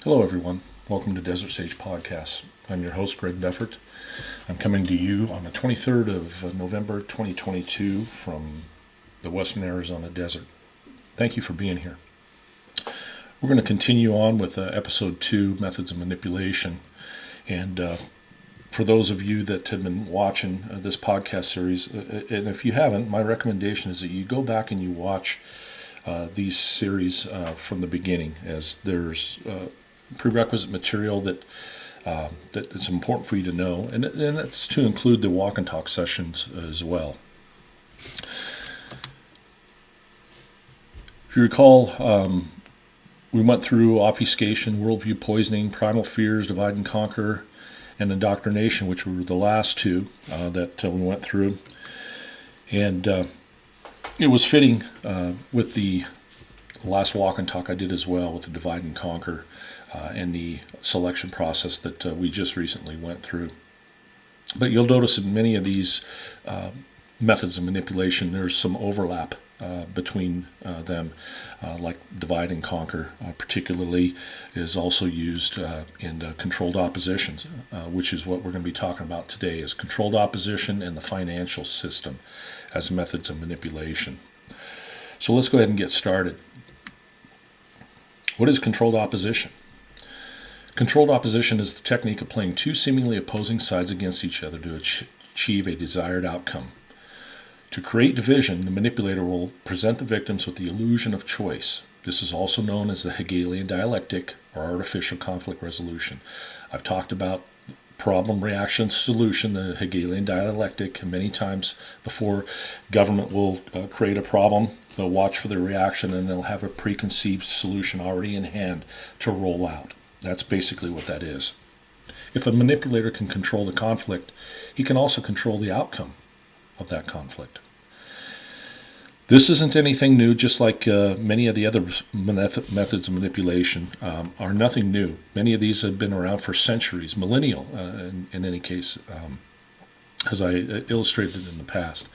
Hello, everyone. Welcome to Desert Sage Podcasts. I'm your host, Greg Beffert. I'm coming to you on the 23rd of November 2022 from the western Arizona desert. Thank you for being here. We're going to continue on with episode 2, Methods of Manipulation. And for those of you that have been watching this podcast series, and if you haven't, my recommendation is that you go back and you watch these series from the beginning, as there's prerequisite material that it's important for you to know, and it's to include the walk and talk sessions as well. If you recall, we went through obfuscation, worldview poisoning, primal fears, divide and conquer, and indoctrination, which were the last two that we went through. And it was fitting with the last walk and talk I did as well, with the divide and conquer and the selection process that we just recently went through. But you'll notice in many of these methods of manipulation, there's some overlap between them, like divide and conquer particularly is also used in controlled oppositions, which is what we're going to be talking about today, is controlled opposition and the financial system as methods of manipulation. So let's go ahead and get started. What is controlled opposition? Controlled opposition is the technique of playing two seemingly opposing sides against each other to achieve a desired outcome. To create division, the manipulator will present the victims with the illusion of choice. This is also known as the Hegelian Dialectic, or artificial conflict resolution. I've talked about problem, reaction, solution, the Hegelian Dialectic, many times before. Government will create a problem, they'll watch for the reaction, and they'll have a preconceived solution already in hand to roll out. That's basically what that is. If a manipulator can control the conflict, he can also control the outcome of that conflict. This isn't anything new, just like many of the other methods of manipulation are nothing new. Many of these have been around for centuries, millennial in any case, as I illustrated in the past.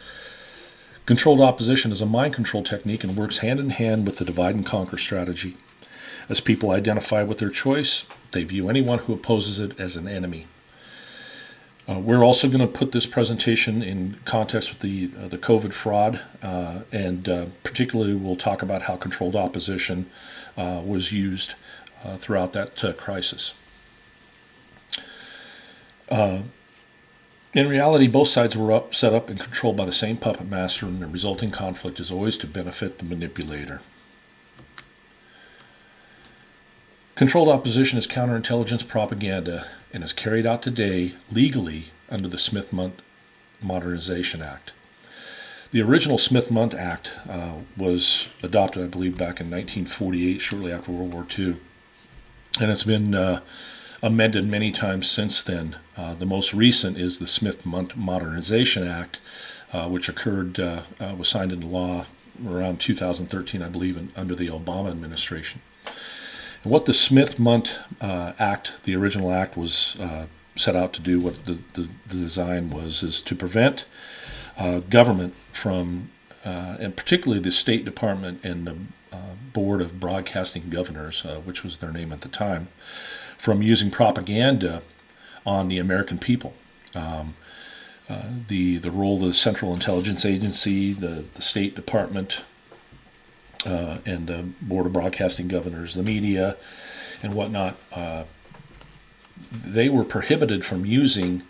Controlled opposition is a mind control technique and works hand in hand with the divide and conquer strategy. As people identify with their choice, they view anyone who opposes it as an enemy. We're also going to put this presentation in context with the COVID fraud, and particularly we'll talk about how controlled opposition was used throughout that crisis. In reality, both sides were set up and controlled by the same puppet master, and the resulting conflict is always to benefit the manipulator. Controlled opposition is counterintelligence propaganda and is carried out today legally under the Smith-Mundt Modernization Act. The original Smith-Mundt Act was adopted, I believe, back in 1948, shortly after World War II, and it's been amended many times since then. The most recent is the Smith-Mundt Modernization Act, which was signed into law around 2013, I believe, under the Obama administration. And what the Smith-Mundt Act, the original act, was set out to do, what the design was, is to prevent government from, and particularly the State Department and the Board of Broadcasting Governors, which was their name at the time, from using propaganda on the American people. The role of the Central Intelligence Agency, the State Department, and the Board of Broadcasting Governors, the media, and whatnot, they were prohibited from using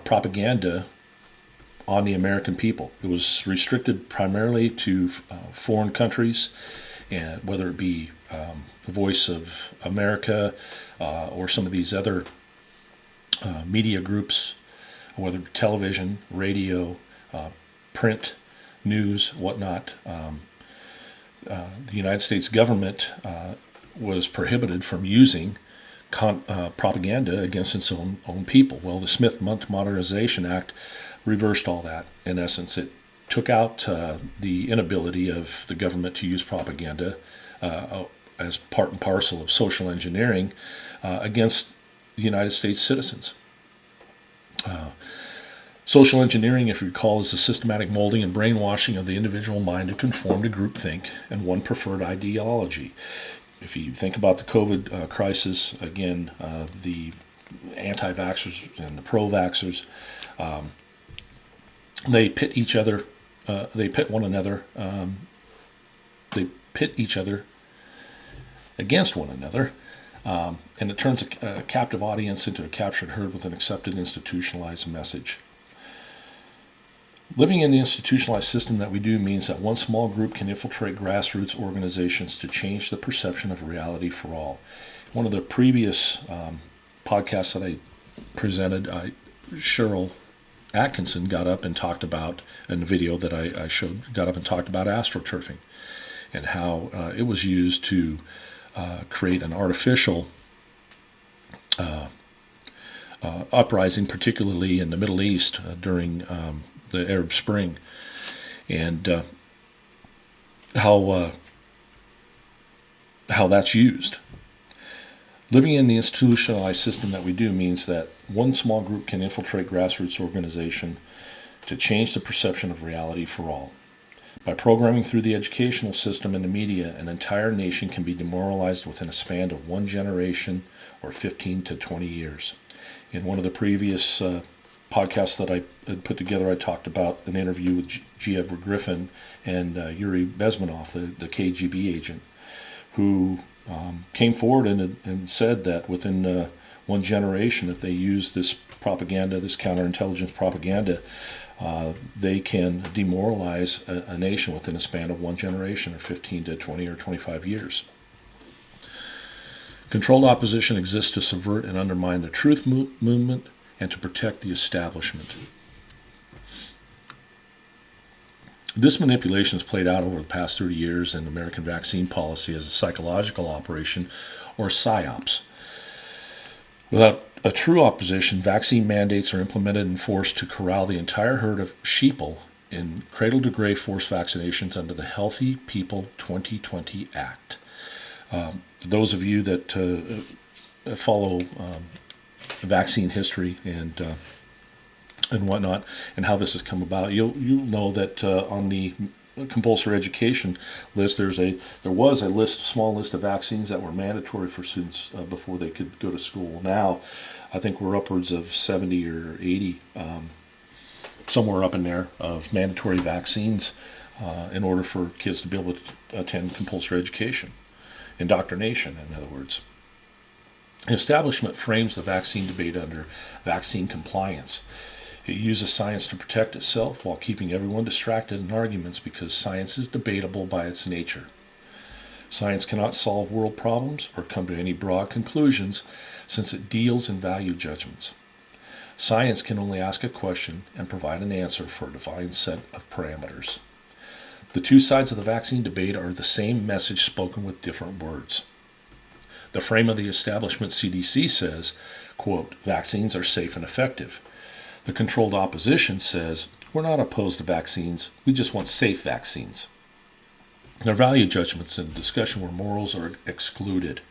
propaganda on the American people. It was restricted primarily to foreign countries, and whether it be the Voice of America or some of these other media groups, whether it be television, radio, print, news, whatnot. The United States government was prohibited from using propaganda against its own people. Well, the Smith-Mundt Modernization Act reversed all that. In essence, it took out the inability of the government to use propaganda as part and parcel of social engineering against the United States citizens. Social engineering, if you recall, is the systematic molding and brainwashing of the individual mind to conform to groupthink and one preferred ideology. If you think about the COVID crisis, again, the anti-vaxxers and the pro-vaxxers, they pit each other, they pit one another, they pit each other against one another, and it turns a captive audience into a captured herd with an accepted institutionalized message. Living in the institutionalized system that we do means that one small group can infiltrate grassroots organizations to change the perception of reality for all. One of the previous podcasts that I presented, Cheryl Atkinson got up and talked about, in the video that I showed, got up and talked about astroturfing and how it was used to create an artificial uprising, particularly in the Middle East during the Arab Spring, and how that's used. Living in the institutionalized system that we do means that one small group can infiltrate grassroots organization to change the perception of reality for all. By programming through the educational system and the media, an entire nation can be demoralized within a span of one generation or 15 to 20 years. In one of the previous podcasts that I had put together, I talked about an interview with G. Edward Griffin and Yuri Bezmenov, the KGB agent, who came forward and said that within one generation, if they use this propaganda, this counterintelligence propaganda, they can demoralize a nation within a span of one generation, or 15 to 20 or 25 years. Controlled opposition exists to subvert and undermine the truth movement and to protect the establishment. This manipulation has played out over the past 30 years in American vaccine policy as a psychological operation, or PSYOPs. Without a true opposition, vaccine mandates are implemented and forced to corral the entire herd of sheeple in cradle-to-grave forced vaccinations under the Healthy People 2020 Act. Those of you that follow vaccine history and whatnot, and how this has come about, you'll know that on the compulsory education list, there was a small list of vaccines that were mandatory for students before they could go to school. Now, I think we're upwards of 70 or 80, somewhere up in there, of mandatory vaccines in order for kids to be able to attend compulsory education, indoctrination, in other words. The establishment frames the vaccine debate under vaccine compliance. It uses science to protect itself while keeping everyone distracted in arguments because science is debatable by its nature. Science cannot solve world problems or come to any broad conclusions since it deals in value judgments. Science can only ask a question and provide an answer for a defined set of parameters. The two sides of the vaccine debate are the same message spoken with different words. The frame of the establishment CDC says, quote, vaccines are safe and effective. The controlled opposition says, we're not opposed to vaccines, we just want safe vaccines. Their value judgments in a discussion where morals are excluded.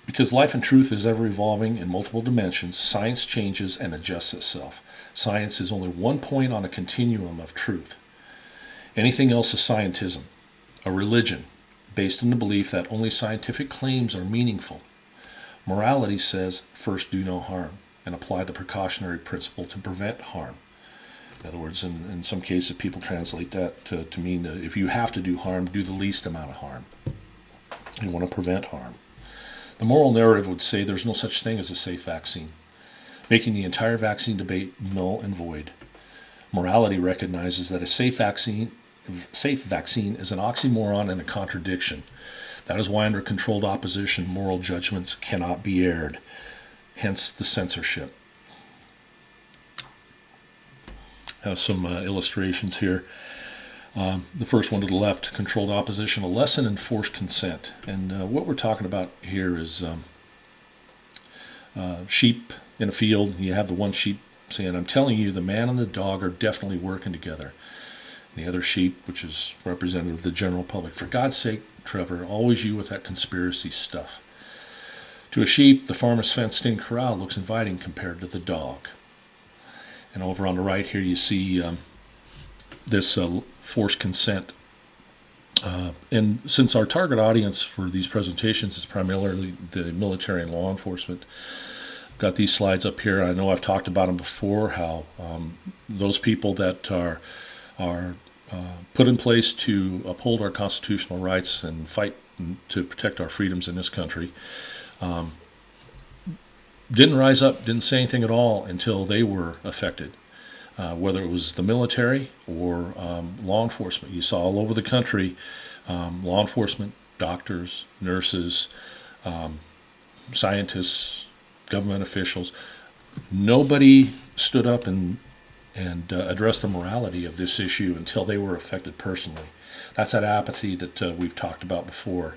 Because life and truth is ever evolving in multiple dimensions, science changes and adjusts itself. Science is only one point on a continuum of truth. Anything else is scientism, a religion based on the belief that only scientific claims are meaningful. Morality says, first do no harm, and apply the precautionary principle to prevent harm. In other words, in some cases, people translate that to mean that if you have to do harm, do the least amount of harm. You want to prevent harm. The moral narrative would say there's no such thing as a safe vaccine, making the entire vaccine debate null and void. Morality recognizes that a safe vaccine is an oxymoron and a contradiction. That is why under controlled opposition, moral judgments cannot be aired, hence the censorship. I have some illustrations here. The first one to the left, controlled opposition, a lesson in forced consent. And what we're talking about here is sheep in a field. You have the one sheep saying, I'm telling you, the man and the dog are definitely working together. And the other sheep, which is representative of the general public, for God's sake, Trevor, always you with that conspiracy stuff. To a sheep, the farmer's fenced-in corral looks inviting compared to the dog. And over on the right here, you see this forced consent And since our target audience for these presentations is primarily the military and law enforcement, I've got these slides up here. I know I've talked about them before, how those people that are put in place to uphold our constitutional rights and fight to protect our freedoms in this country didn't rise up, didn't say anything at all until they were affected. Whether it was the military or law enforcement. You saw all over the country law enforcement, doctors, nurses, scientists, government officials. Nobody stood up and addressed the morality of this issue until they were affected personally. That's that apathy that we've talked about before.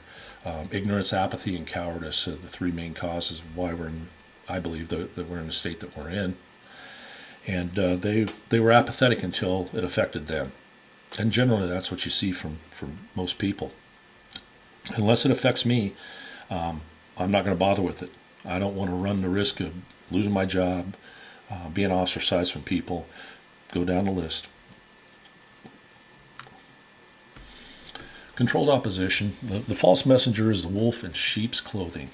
Ignorance, apathy, and cowardice are the three main causes of why I believe that we're in the state that we're in. And they were apathetic until it affected them. And generally that's what you see from most people. Unless it affects me, I'm not going to bother with it. I don't want to run the risk of losing my job, being ostracized from people. Go down the list. Controlled opposition. The false messenger is the wolf in sheep's clothing.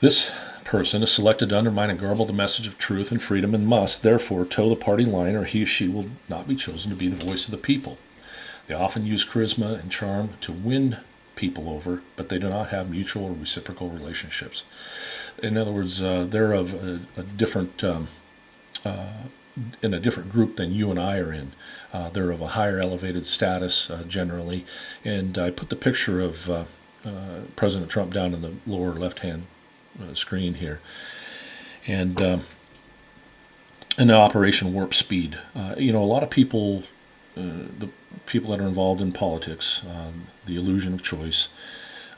This person is selected to undermine and garble the message of truth and freedom and must, therefore, toe the party line, or he or she will not be chosen to be the voice of the people. They often use charisma and charm to win people over, but they do not have mutual or reciprocal relationships. In other words, they're of a different, in a different group than you and I are in. They're of a higher elevated status generally. And I put the picture of President Trump down in the lower left-hand screen here, and the Operation Warp Speed. A lot of people, the people that are involved in politics, the illusion of choice,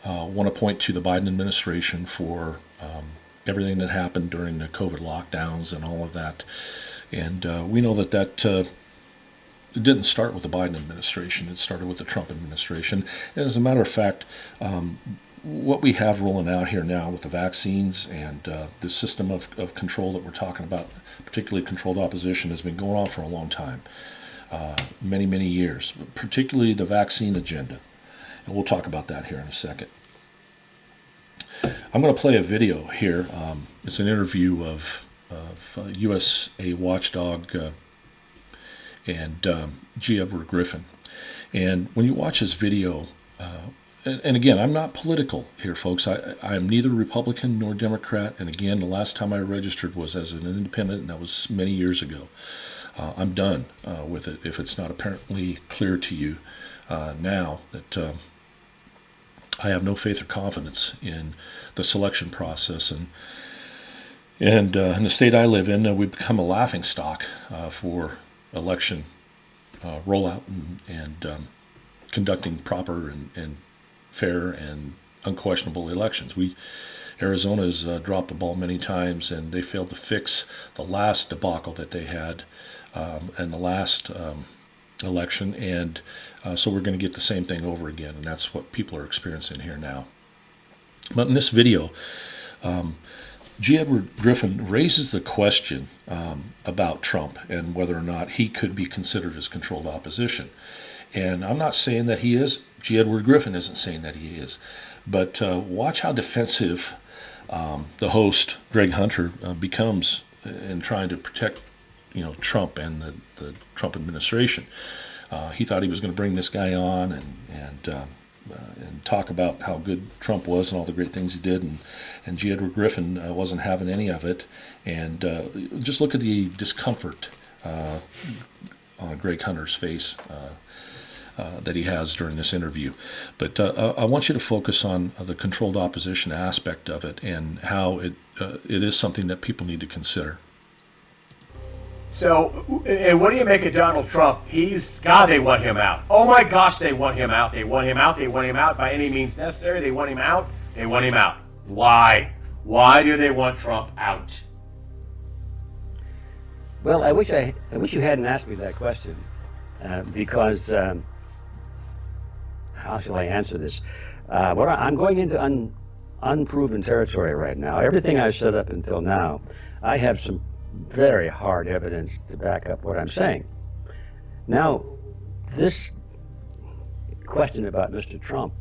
want to point to the Biden administration for everything that happened during the COVID lockdowns and all of that. And we know that it didn't start with the Biden administration. It started with the Trump administration. And as a matter of fact, what we have rolling out here now with the vaccines and the system of control that we're talking about, particularly controlled opposition, has been going on for a long time, many, many years, particularly the vaccine agenda. And we'll talk about that here in a second. I'm going to play a video here. It's an interview of USA watchdog and G. Edward Griffin. And when you watch this video, and again, I'm not political here, folks. I am neither Republican nor Democrat. And again, the last time I registered was as an independent, and that was many years ago. I'm done with it if it's not apparently clear to you now that I have no faith or confidence in the selection process. And in the state I live in, we've become a laughingstock for election rollout and conducting proper and fair and unquestionable elections. Arizona's dropped the ball many times, and they failed to fix the last debacle that they had in the last election, and so we're going to get the same thing over again, and that's what people are experiencing here now. But in this video, G. Edward Griffin raises the question about Trump and whether or not he could be considered as controlled opposition. And I'm not saying that he is. G. Edward Griffin isn't saying that he is. But watch how defensive the host, Greg Hunter, becomes in trying to protect Trump and the Trump administration. He thought he was going to bring this guy on and talk about how good Trump was and all the great things he did, and G. Edward Griffin wasn't having any of it. And just look at the discomfort on Greg Hunter's face that he has during this interview. But I want you to focus on the controlled opposition aspect of it and how it is something that people need to consider. So, and what do you make of Donald Trump? They want him out. Oh my gosh, they want him out. They want him out. They want him out by any means necessary. They want him out. They want him out. Why? Why do they want Trump out? Well, I wish you hadn't asked me that question, because how shall I answer this? I'm going into unproven territory right now. Everything I've said up until now, I have some very hard evidence to back up what I'm saying. Now, this question about Mr. Trump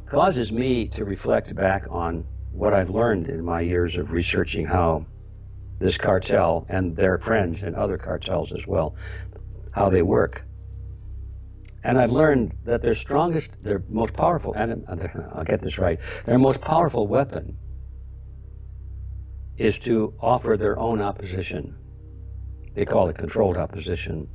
causes me to reflect back on what I've learned in my years of researching how this cartel and their friends and other cartels as well, how they work. And I've learned that their most powerful, and I'll get this right, their most powerful weapon is to offer their own opposition. They call it controlled opposition.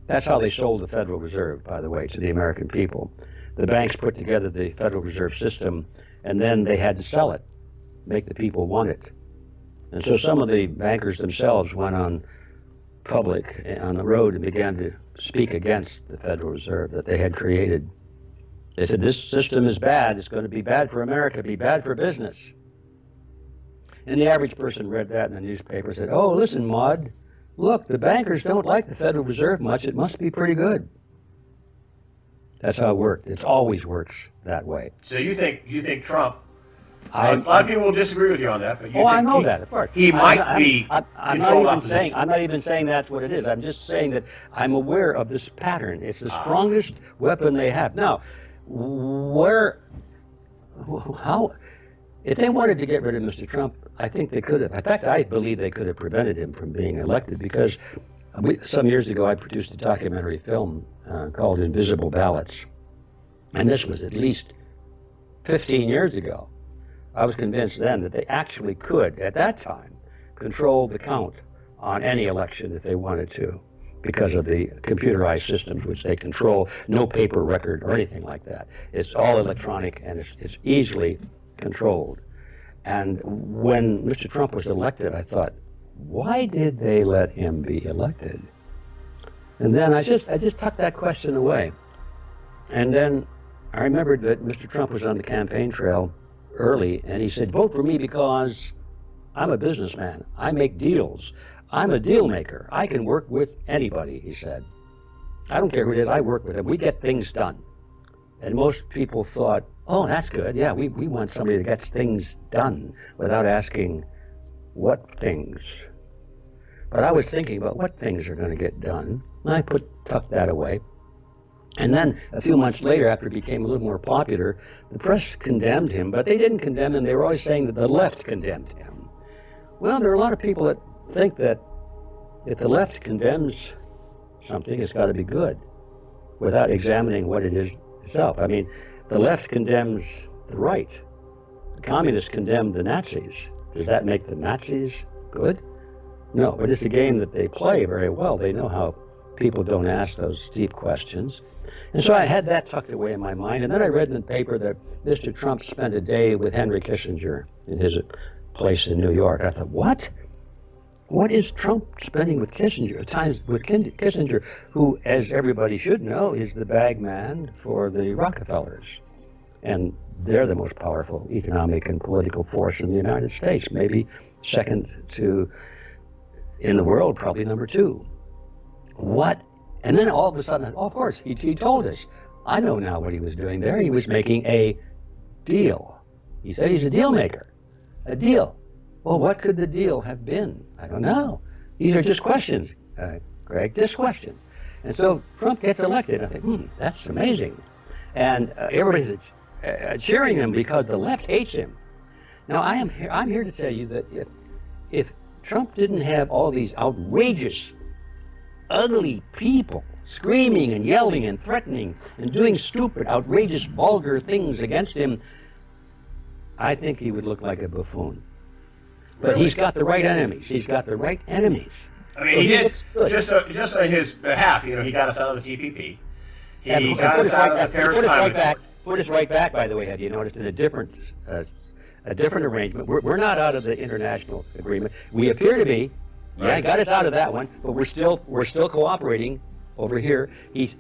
That's how they sold the Federal Reserve, by the way, to the American people. The banks put together the Federal Reserve System, and then they had to sell it, make the people want it. And so some of the bankers themselves went on public on the road and began to speak against the Federal Reserve that they had created. They said, this system is bad. It's going to be bad for America, be bad for business. And the average person read that in the newspaper and said, oh, listen, Maud, look, the bankers don't like the Federal Reserve much. It must be pretty good. That's how it worked. It always works that way. So you think Trump? A lot of people will disagree with you on that, but you I know that, of course. He might be controlled opposition. I'm not even saying that's what it is. I'm just saying that I'm aware of this pattern. It's the strongest weapon they have. Now, how, if they wanted to get rid of Mr. Trump, I think they could have. In fact, I believe they could have prevented him from being elected because some years ago I produced a documentary film called Invisible Ballots. And this was at least 15 years ago. I was convinced then that they actually could, at that time, control the count on any election if they wanted to, because of the computerized systems which they control, no paper record or anything like that. It's all electronic and it's easily controlled. And when Mr. Trump was elected, I thought, why did they let him be elected? And then I just tucked that question away. And then I remembered that Mr. Trump was on the campaign trail early, and he said, vote for me because I'm a businessman. I make deals. I'm a deal maker. I can work with anybody, he said. I don't care who it is, I work with him. We get things done. And most people thought, oh, that's good. Yeah, we want somebody that gets things done without asking what things. But I was thinking about what things are going to get done, and I tucked that away. And then a few months later, after he became a little more popular, the press condemned him, but they didn't condemn him. They were always saying that the left condemned him. Well, there are a lot of people that think that if the left condemns something, it's got to be good, without examining what it is itself. I mean, the left condemns the right. The communists condemned the Nazis. Does that make the Nazis good? No, but it's a game that they play very well. They know how people don't ask those deep questions. And so I had that tucked away in my mind. And then I read in the paper that Mr. Trump spent a day with Henry Kissinger in his place in New York. I thought, what? What is Trump spending with Kissinger? Times with Kissinger, who, as everybody should know, is the bag man for the Rockefellers. And they're the most powerful economic and political force in the United States, maybe second to, in the world, probably number two. What? And then all of a sudden, of course, he told us. I know now what he was doing there. He was making a deal. He said he's a deal maker. A deal. Well, what could the deal have been? I don't know. These are just questions, Greg, just questions. And so Trump gets elected. I think, that's amazing. And everybody's cheering him because the left hates him. Now, I'm here to tell you that if Trump didn't have all these outrageous, ugly people screaming and yelling and threatening and doing stupid, outrageous, vulgar things against him, I think he would look like a buffoon. But he's got the right enemies. He's got the right enemies. I mean, so he did, just on his behalf, he got us out of the TPP. He got us out of the Paris Climate Accord. Put us right back, by the way, have you noticed, in a different arrangement. We're not out of the international agreement. We appear to be. Yeah, he got us out of that one, but we're still cooperating over here. He's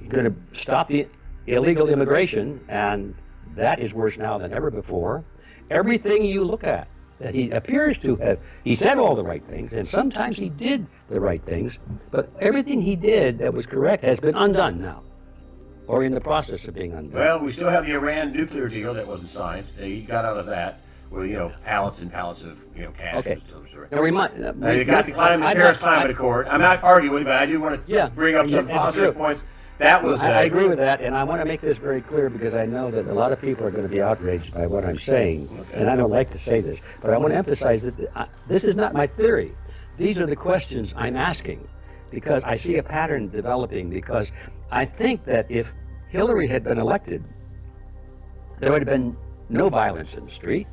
going to stop the illegal immigration, and that is worse now than ever before. Everything you look at that he appears to have, he said all the right things, and sometimes he did the right things, but everything he did that was correct has been undone now, or in the process of being undone. Well, we still have the Iran nuclear deal that wasn't signed. He got out of that. With pallets and pallets of cash. Okay. Now you got the Paris Climate Accord. I'm not arguing with you, but I do want to bring up some positive points. That was. I agree with that, and I want to make this very clear because I know that a lot of people are going to be outraged by what I'm saying, and I don't like to say this, but I want to emphasize that this is not my theory. These are the questions I'm asking because I see a pattern developing, because I think that if Hillary had been elected, there would have been no violence in the street.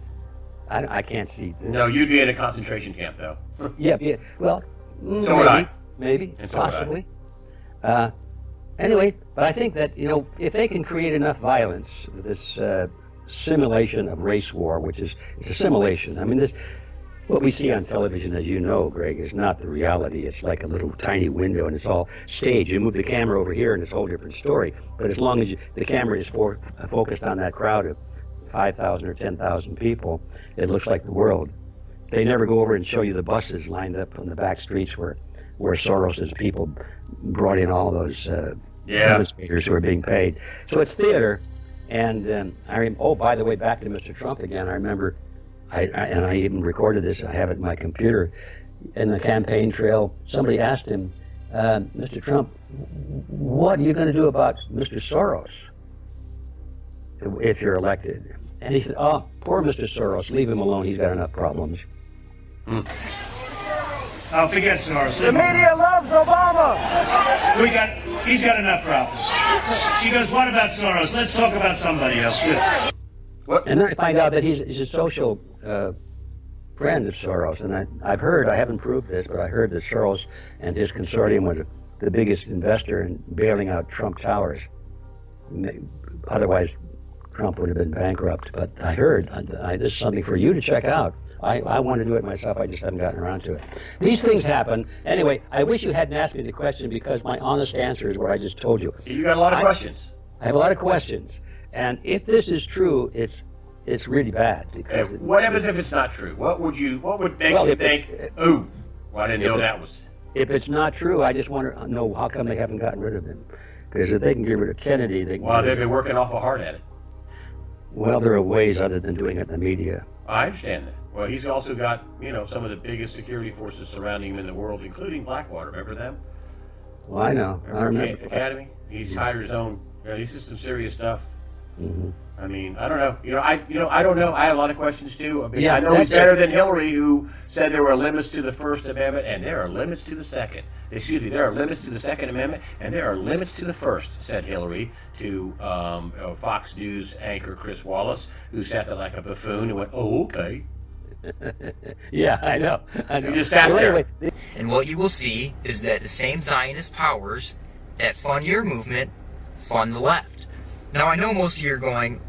I can't see. No, you'd be in a concentration camp, though. Yeah. Well, So would I. Maybe, And so would I. possibly. Anyway, but I think that, if they can create enough violence, this simulation of race war, which is, it's a simulation. I mean, what we see on television, as you know, Greg, is not the reality. It's like a little tiny window, and it's all staged. You move the camera over here, and it's a whole different story. But as long as the camera is focused on that crowd of 5,000 or 10,000 people, it looks like the world. They never go over and show you the buses lined up on the back streets where Soros's people brought in all those demonstrators who are being paid. So it's theater. And by the way, back to Mr. Trump again. I remember, I even recorded this. I have it in my computer. In the campaign trail, somebody asked him, Mr. Trump, what are you going to do about Mr. Soros if you're elected? And he said, oh, poor Mr. Soros, leave him alone. He's got enough problems. Oh, forget Soros. The media loves Obama. He's got enough problems. She goes, what about Soros? Let's talk about somebody else. And then I find out that he's a social friend of Soros. And I've heard, I haven't proved this, but I heard that Soros and his consortium was the biggest investor in bailing out Trump Towers. Otherwise, Trump would have been bankrupt. But I heard, this is something for you to check out. I want to do it myself. I just haven't gotten around to it. These things happen. Anyway, I wish you hadn't asked me the question, because my honest answer is what I just told you. You got a lot of questions. I have a lot of questions. And if this is true, it's really bad. Because what happens if it's not true? What would make you think, ooh, well, I didn't know that was... If it's not true, I just want to know how come they haven't gotten rid of him. Because if they can get rid of Kennedy, they can... Well, they've been working awful hard at it. Well, there are ways other than doing it in the media. I understand that. Well, he's also got, some of the biggest security forces surrounding him in the world, including Blackwater. Remember them? Well, I know. I remember. Academy? He's hired his own. This is some serious stuff. Mm-hmm. I mean, I don't know. I don't know. I have a lot of questions too. Yeah, I know he's better than Hillary, who said there were limits to the First Amendment and there are limits to the Second. Excuse me, there are limits to the Second Amendment and there are limits to the First, said Hillary to Fox News anchor Chris Wallace, who sat there like a buffoon and went, "Oh, okay." Yeah, I know. You just sat there. And what you will see is that the same Zionist powers that fund your movement fund the left. Now, I know most of you are going,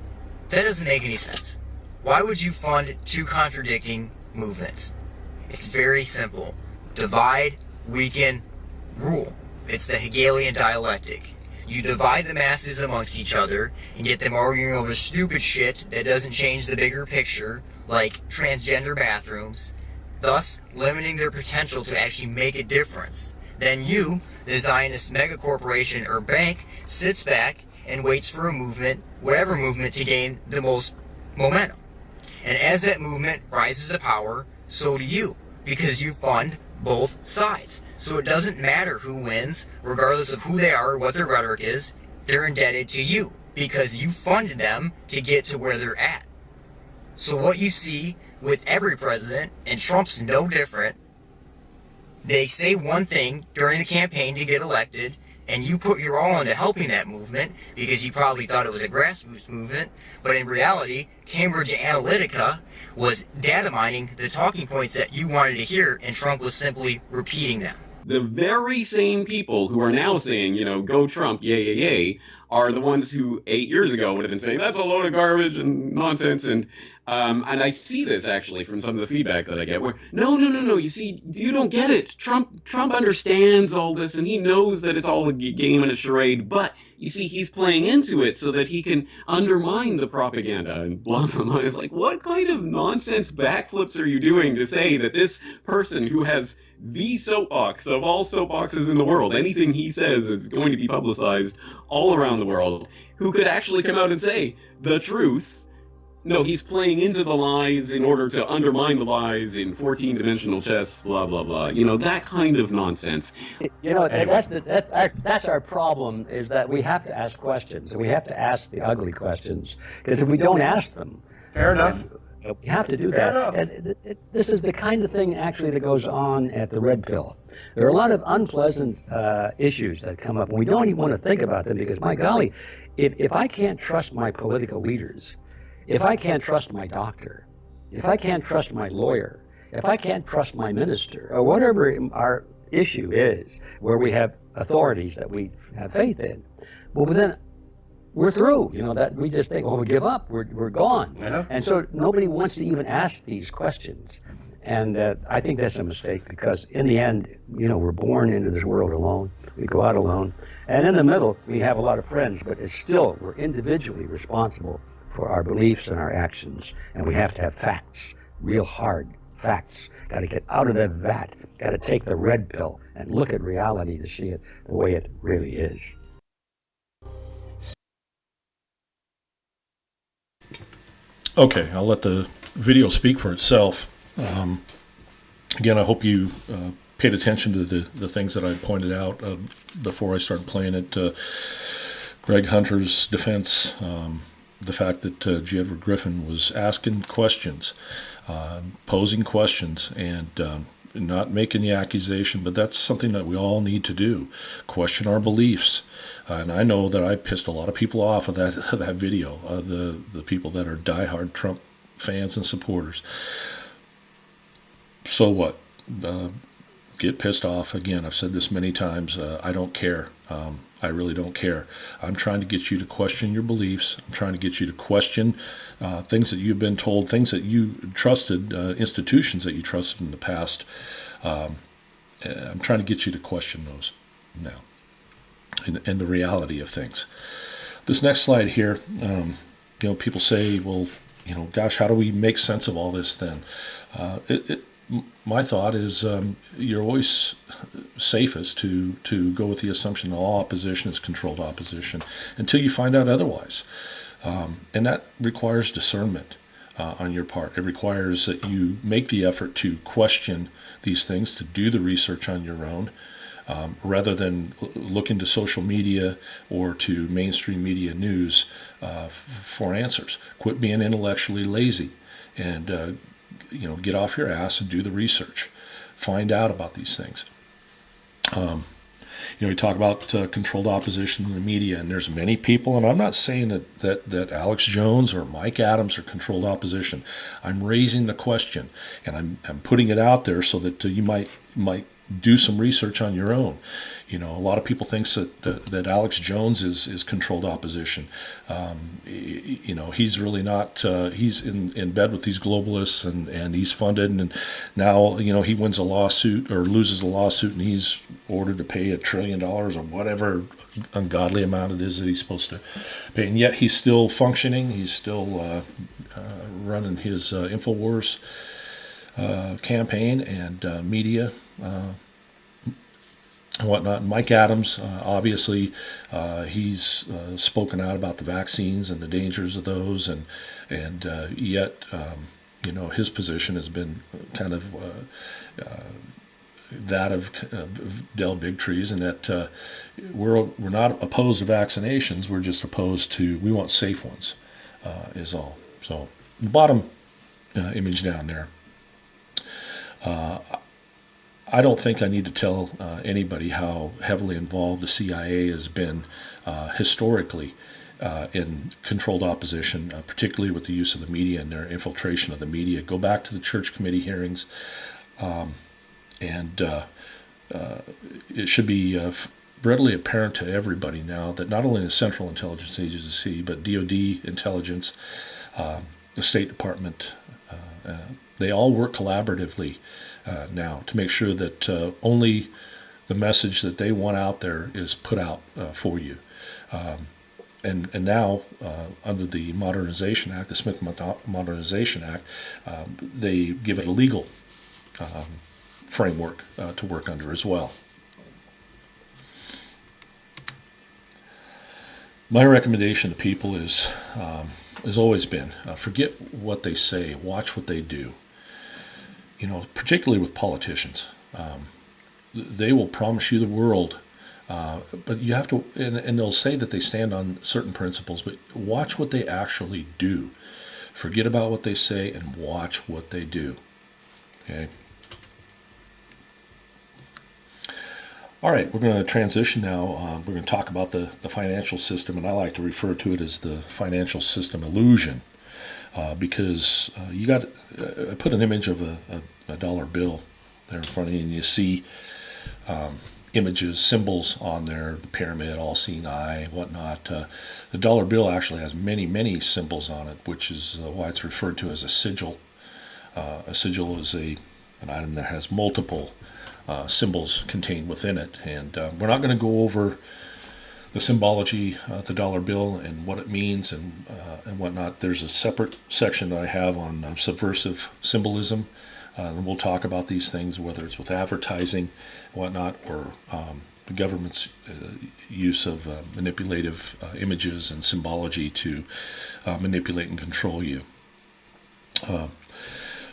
that doesn't make any sense. Why would you fund two contradicting movements? It's very simple. Divide, weaken, rule. It's the Hegelian Dialectic. You divide the masses amongst each other and get them arguing over stupid shit that doesn't change the bigger picture, like transgender bathrooms, thus limiting their potential to actually make a difference. Then you, the Zionist megacorporation or bank, sits back and waits for a movement, whatever movement, to gain the most momentum. And as that movement rises to power, so do you, because you fund both sides. So it doesn't matter who wins, regardless of who they are or what their rhetoric is, they're indebted to you, because you funded them to get to where they're at. So what you see with every president, and Trump's no different, they say one thing during the campaign to get elected, and you put your all into helping that movement because you probably thought it was a grassroots movement, but in reality, Cambridge Analytica was data mining the talking points that you wanted to hear, and Trump was simply repeating them. The very same people who are now saying, go Trump, yay, yay, yay, are the ones who 8 years ago would have been saying that's a load of garbage and nonsense. And I see this actually from some of the feedback that I get where, no, you see, you don't get it. Trump understands all this and he knows that it's all a game and a charade, but you see, he's playing into it so that he can undermine the propaganda and blah, blah, blah. It's like, what kind of nonsense backflips are you doing to say that this person who has the soapbox of all soapboxes in the world, anything he says is going to be publicized all around the world, who could actually come out and say the truth, No, he's playing into the lies in order to undermine the lies in 14-dimensional chess, blah, blah, blah. That kind of nonsense. Anyway. That's our problem, is that we have to ask questions, and we have to ask the ugly questions, because if we don't ask them, Fair enough. we have to do Fair that. enough. And this is the kind of thing actually that goes on at the Red Pill. There are a lot of unpleasant issues that come up, and we don't even want to think about them, because, my golly, if I can't trust my political leaders, if I can't trust my doctor, if I can't trust my lawyer, if I can't trust my minister, or whatever our issue is, where we have authorities that we have faith in, well, then we're through. That we just think, we give up, we're gone. Yeah. And so nobody wants to even ask these questions. And I think that's a mistake, because in the end, we're born into this world alone. We go out alone. And in the middle, we have a lot of friends, but it's still, we're individually responsible for our beliefs and our actions. And we have to have facts, real hard facts. Got to get out of that vat. Got to take the red pill and look at reality to see it the way it really is. Okay, I'll let the video speak for itself. Again, I hope you paid attention to the things that I pointed out before I started playing it. Greg Hunter's defense, the fact that G. Edward Griffin was asking questions, posing questions, and not making the accusation, but that's something that we all need to do. Question our beliefs. And I know that I pissed a lot of people off with that video, the people that are diehard Trump fans and supporters. So what? Get pissed off. Again, I've said this many times. I don't care. I really don't care. I'm trying to get you to question your beliefs. I'm trying to get you to question things that you've been told, things that you trusted, institutions that you trusted in the past. I'm trying to get you to question those now and the reality of things. This next slide here, people say, well, gosh, how do we make sense of all this then? My thought is you're always safest to go with the assumption that all opposition is controlled opposition until you find out otherwise. And that requires discernment on your part. It requires that you make the effort to question these things, to do the research on your own, rather than look into social media or to mainstream media news for answers. Quit being intellectually lazy and get off your ass and do the research. Find out about these things. We talk about controlled opposition in the media, and there's many people, and I'm not saying that Alex Jones or Mike Adams are controlled opposition. I'm raising the question, and I'm putting it out there so that you might do some research on your own. A lot of people think that Alex Jones is controlled opposition. He's really not. He's in bed with these globalists, and he's funded. And now, he wins a lawsuit or loses a lawsuit, and he's ordered to pay $1 trillion or whatever ungodly amount it is that he's supposed to pay. And yet he's still functioning. He's still running his InfoWars campaign and media. And whatnot. Mike Adams, obviously, he's spoken out about the vaccines and the dangers of those, and yet, his position has been kind of that of Del Bigtree's, and that we're not opposed to vaccinations. We're just opposed to, we want safe ones, is all. So the bottom image down there. I don't think I need to tell anybody how heavily involved the CIA has been historically in controlled opposition, particularly with the use of the media and their infiltration of the media. Go back to the church committee hearings, and it should be readily apparent to everybody now that not only the Central Intelligence Agency, but DoD intelligence, the State Department, they all work collaboratively now to make sure that only the message that they want out there is put out for you. And now, under the Modernization Act, the Smith-Mundt Modernization Act, they give it a legal framework to work under as well. My recommendation to people is has always been forget what they say, watch what they do. Particularly with politicians. They will promise you the world, but you have to, and they'll say that they stand on certain principles, but watch what they actually do. Forget about what they say and watch what they do. Okay? All right, we're going to transition now. We're going to talk about the financial system, and I like to refer to it as the financial system illusion, because you got I put an image of a dollar bill there in front of you, and you see images, symbols on there, the pyramid, all-seeing eye, whatnot. The dollar bill actually has many, many symbols on it, which is why it's referred to as a sigil. A sigil is an item that has multiple symbols contained within it, and we're not going to go over the symbology of the dollar bill and what it means and whatnot. There's a separate section that I have on subversive symbolism, and we'll talk about these things, whether it's with advertising and whatnot, or the government's use of manipulative images and symbology to manipulate and control you.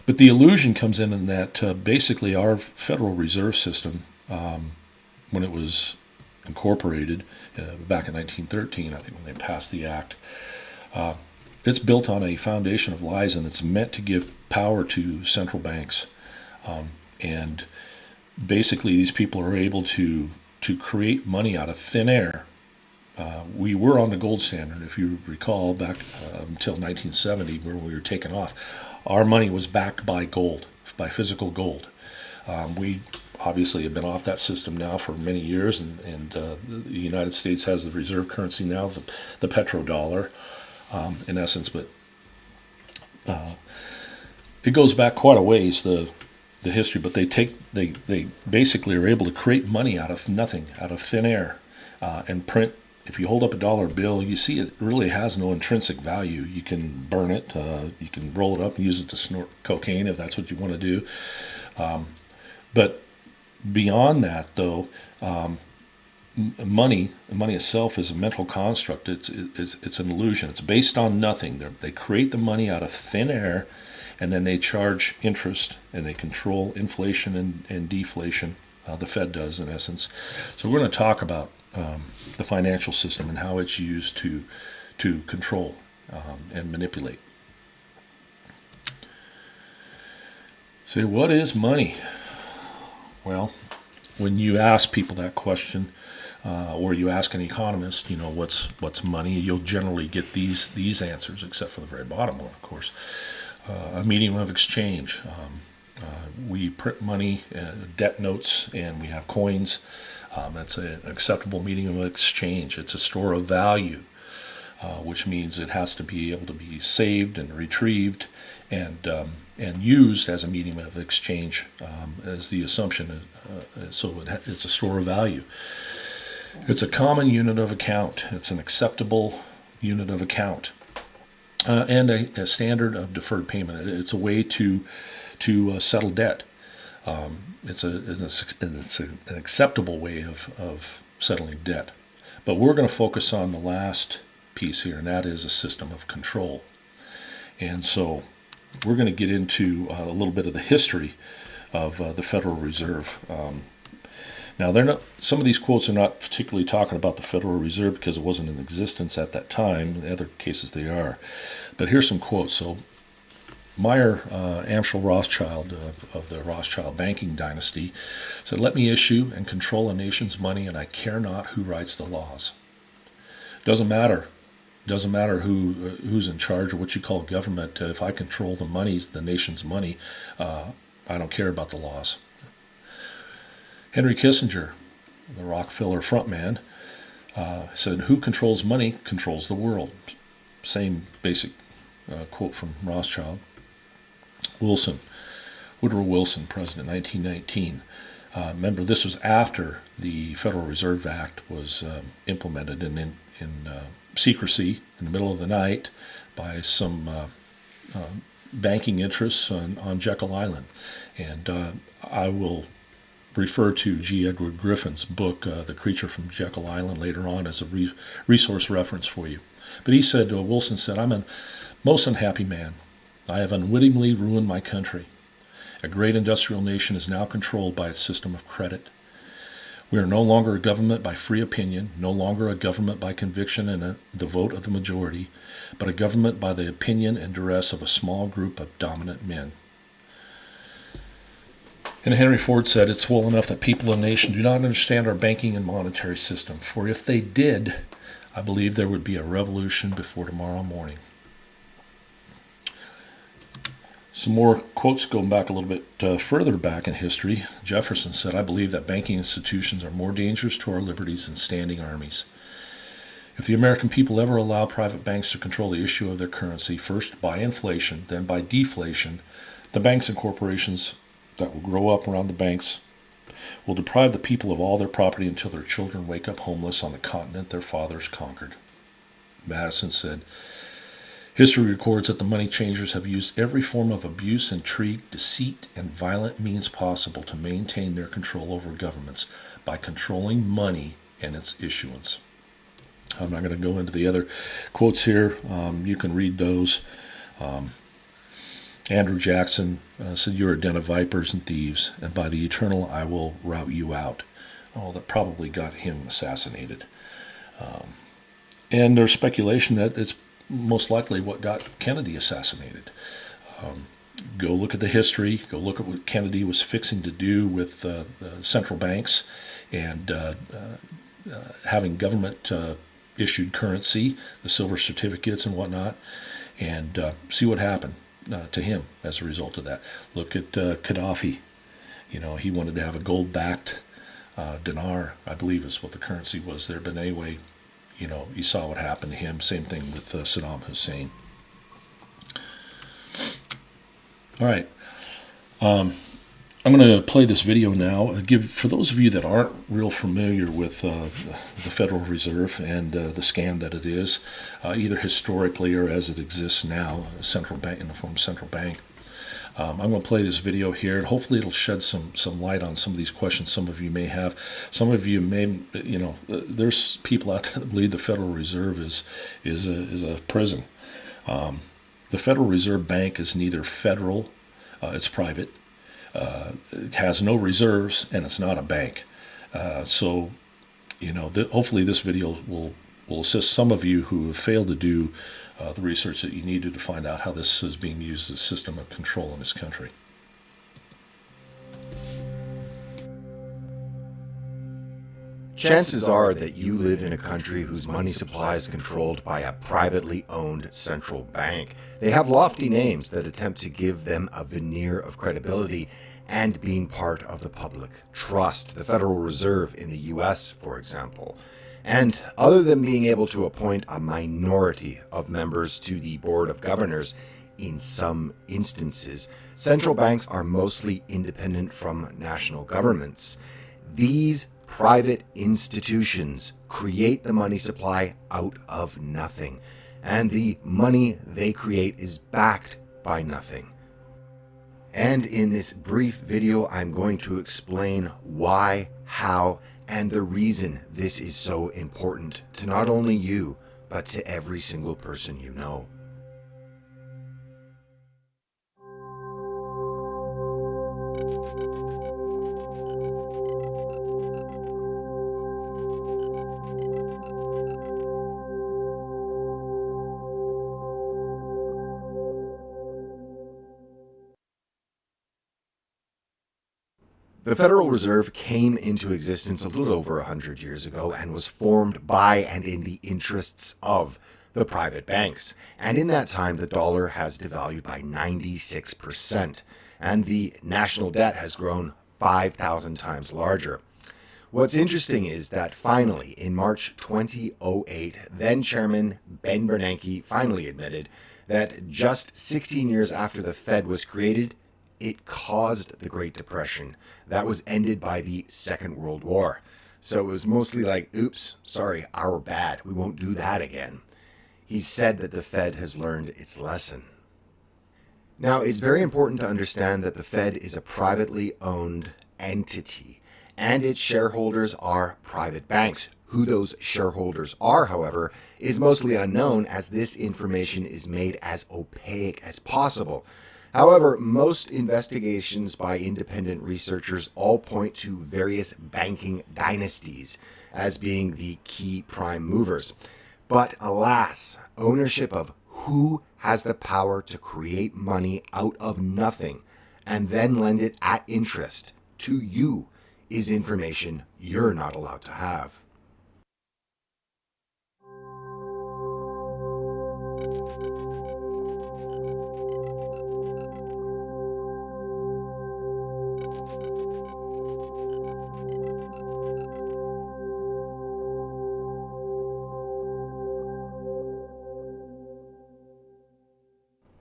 But the illusion comes in that basically our Federal Reserve System, when it was incorporated back in 1913, I think when they passed the act, it's built on a foundation of lies, and it's meant to give power to central banks. And basically these people are able to create money out of thin air. We were on the gold standard, if you recall, back until 1970, when we were taken off. Our money was backed by gold, by physical gold. We obviously have been off that system now for many years, and the United States has the reserve currency now, the petrodollar, in essence. But it goes back quite a ways, the history. But they basically are able to create money out of nothing, out of thin air, and print. If you hold up a dollar bill, you see it really has no intrinsic value. You can burn it, you can roll it up and use it to snort cocaine if that's what you want to do. But beyond that, though, money itself is a mental construct. It's an illusion. It's based on nothing. They create the money out of thin air, and then they charge interest, and they control inflation and deflation. The Fed does, in essence. So we're going to talk about the financial system and how it's used to control and manipulate. So what is money? Well, when you ask people that question, or you ask an economist, what's money, you'll generally get these answers, except for the very bottom one, of course. A medium of exchange. We print money, debt notes, and we have coins. That's an acceptable medium of exchange. It's a store of value, which means it has to be able to be saved and retrieved and used as a medium of exchange, as the assumption. So it's a store of value. It's a common unit of account. It's an acceptable unit of account, and a standard of deferred payment. It's a way to settle debt. It's an acceptable way of settling debt. But we're going to focus on the last piece here, and that is a system of control. And so we're going to get into a little bit of the history of the Federal Reserve. Now, some of these quotes are not particularly talking about the Federal Reserve because it wasn't in existence at that time. In other cases, they are. But here's some quotes. So Meyer Amschel Rothschild of the Rothschild banking dynasty said, "Let me issue and control a nation's money, and I care not who writes the laws." Doesn't matter who's in charge or what you call government. If I control the nation's money, I don't care about the laws. Henry Kissinger, the Rockefeller frontman, said, "Who controls money controls the world." Same basic quote from Rothschild. Woodrow Wilson, president, 1919. Remember, this was after the Federal Reserve Act was implemented, and in secrecy, in the middle of the night, by some banking interests on Jekyll Island. And I will refer to G. Edward Griffin's book, The Creature from Jekyll Island, later on as a resource reference for you. But he said, Wilson said, I'm a most unhappy man. I have unwittingly ruined my country. A great industrial nation is now controlled by its system of credit. We are no longer a government by free opinion, no longer a government by conviction and the vote of the majority, but a government by the opinion and duress of a small group of dominant men. And Henry Ford said, it's well enough that people in the nation do not understand our banking and monetary system, for if they did, I believe there would be a revolution before tomorrow morning. Some more quotes going back a little bit further back in history. Jefferson said, I believe that banking institutions are more dangerous to our liberties than standing armies. If the American people ever allow private banks to control the issue of their currency, first by inflation, then by deflation, the banks and corporations that will grow up around the banks will deprive the people of all their property until their children wake up homeless on the continent their fathers conquered. Madison said, history records that the money changers have used every form of abuse, intrigue, deceit, and violent means possible to maintain their control over governments by controlling money and its issuance. I'm not going to go into the other quotes here. You can read those. Andrew Jackson said, you're a den of vipers and thieves, and by the eternal I will rout you out. Oh, that probably got him assassinated. And there's speculation that it's most likely what got Kennedy assassinated. Go look at the history. Go look at what Kennedy was fixing to do with the central banks and having government-issued currency, the silver certificates and whatnot, and see what happened to him as a result of that. Look at Gaddafi. You know, he wanted to have a gold-backed dinar, I believe is what the currency was there. But anyway, you know, you saw what happened to him. Same thing with Saddam Hussein. All right. I'm going to play this video now. For those of you that aren't real familiar with the Federal Reserve and the scam that it is, either historically or as it exists now, a central bank in the form of central bank, I'm going to play this video here, and hopefully it'll shed some light on some of these questions some of you may have. Some of you may, you know, there's people out there that believe the Federal Reserve is a prison. The Federal Reserve Bank is neither federal, it's private. It has no reserves, and it's not a bank. So, you know, hopefully this video will assist some of you who have failed to do the research that you needed to find out how this is being used as a system of control in this country. Chances are that you live in a country whose money supply is controlled by a privately owned central bank. They have lofty names that attempt to give them a veneer of credibility and being part of the public trust. The Federal Reserve in the U.S., for example. And other than being able to appoint a minority of members to the Board of Governors, in some instances, central banks are mostly independent from national governments. These private institutions create the money supply out of nothing, and the money they create is backed by nothing. And in this brief video, I'm going to explain why, how, and the reason this is so important to not only you, but to every single person you know. The Federal Reserve came into existence a little over 100 years ago and was formed by and in the interests of the private banks. And in that time, the dollar has devalued by 96%, and the national debt has grown 5,000 times larger. What's interesting is that finally, in March 2008, then Chairman Ben Bernanke finally admitted that just 16 years after the Fed was created, it caused the Great Depression. That was ended by the Second World War. So it was mostly like, oops, sorry, our bad. We won't do that again. He said that the Fed has learned its lesson. Now, it's very important to understand that the Fed is a privately owned entity, and its shareholders are private banks Who those shareholders are, however, is mostly unknown, as this information is made as opaque as possible. However, most investigations by independent researchers all point to various banking dynasties as being the key prime movers. But alas, ownership of who has the power to create money out of nothing and then lend it at interest to you is information you're not allowed to have.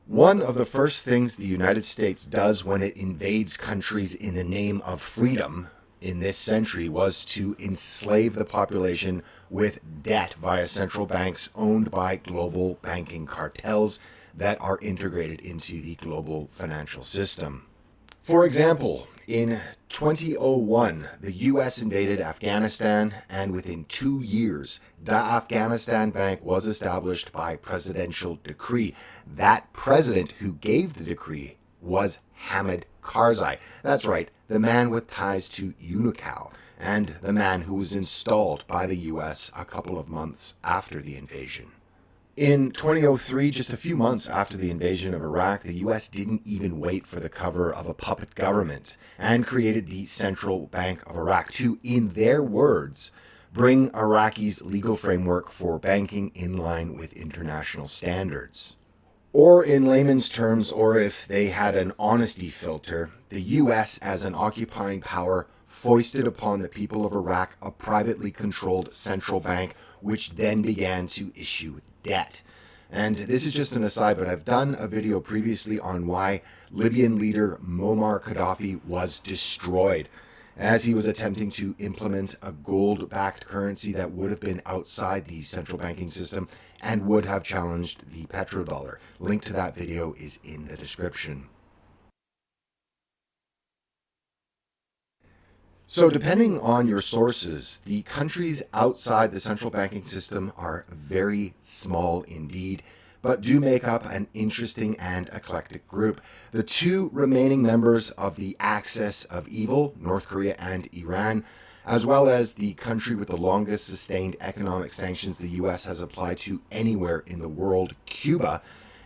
One of the first things the United States does when it invades countries in the name of freedom in this century was to enslave the population with debt via central banks owned by global banking cartels that are integrated into the global financial system. For example, in 2001, the U.S. invaded Afghanistan, and within 2 years, the Afghanistan Bank was established by presidential decree. That president who gave the decree was Hamid Karzai. That's right, the man with ties to Unocal, and the man who was installed by the U.S. a couple of months after the invasion. In 2003, just a few months after the invasion of Iraq, the U.S. didn't even wait for the cover of a puppet government and created the Central Bank of Iraq to, in their words, bring Iraqi's legal framework for banking in line with international standards. Or in layman's terms, or if they had an honesty filter, the U.S. as an occupying power foisted upon the people of Iraq a privately controlled central bank, which then began to issue debt. And this is just an aside, but I've done a video previously on why Libyan leader Muammar Gaddafi was destroyed, as he was attempting to implement a gold-backed currency that would have been outside the central banking system and would have challenged the petrodollar. Link to that video is in the description. So depending on your sources, the countries outside the central banking system are very small indeed, but do make up an interesting and eclectic group. The two remaining members of the axis of evil, North Korea and Iran, as well as the country with the longest sustained economic sanctions the U.S. has applied to anywhere in the world, Cuba,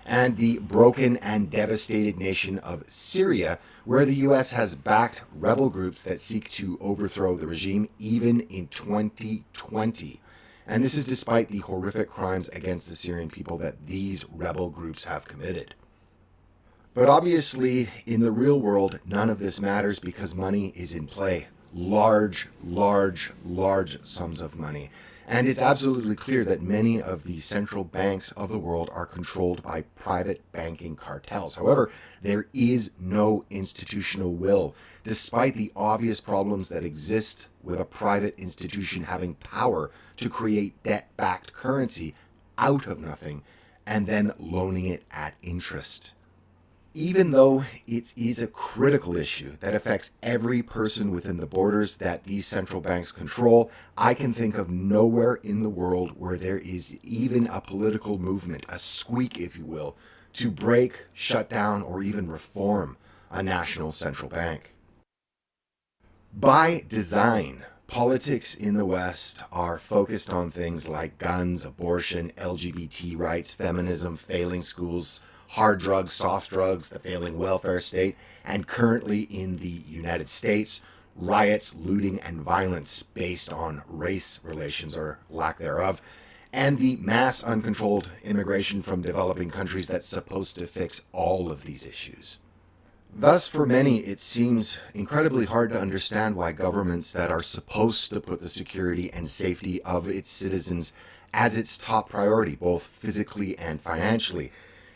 and the broken and devastated nation of Syria, where the U.S. has backed rebel groups that seek to overthrow the regime even in 2020. And this is despite the horrific crimes against the Syrian people that these rebel groups have committed. But obviously, in the real world, none of this matters because money is in play. Large sums of money. And it's absolutely clear that many of the central banks of the world are controlled by private banking cartels. However, there is no institutional will, despite the obvious problems that exist with a private institution having power to create debt-backed currency out of nothing and then loaning it at interest. Even though it is a critical issue that affects every person within the borders that these central banks control, I can think of nowhere in the world where there is even a political movement, a squeak, if you will, to break, shut down, or even reform a national central bank. By design, politics in the West are focused on things like guns, abortion, LGBT rights, feminism, failing schools, hard drugs, soft drugs, the failing welfare state, and currently in the United States, riots, looting, and violence based on race relations or lack thereof, and the mass uncontrolled immigration from developing countries that's supposed to fix all of these issues. Thus, for many, it seems incredibly hard to understand why governments that are supposed to put the security and safety of its citizens as its top priority, both physically and financially,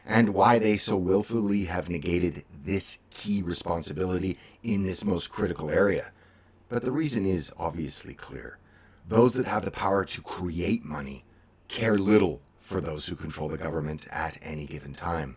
and why they so willfully have negated this key responsibility in this most critical area. But the reason is obviously clear. Those that have the power to create money care little for those who control the government at any given time.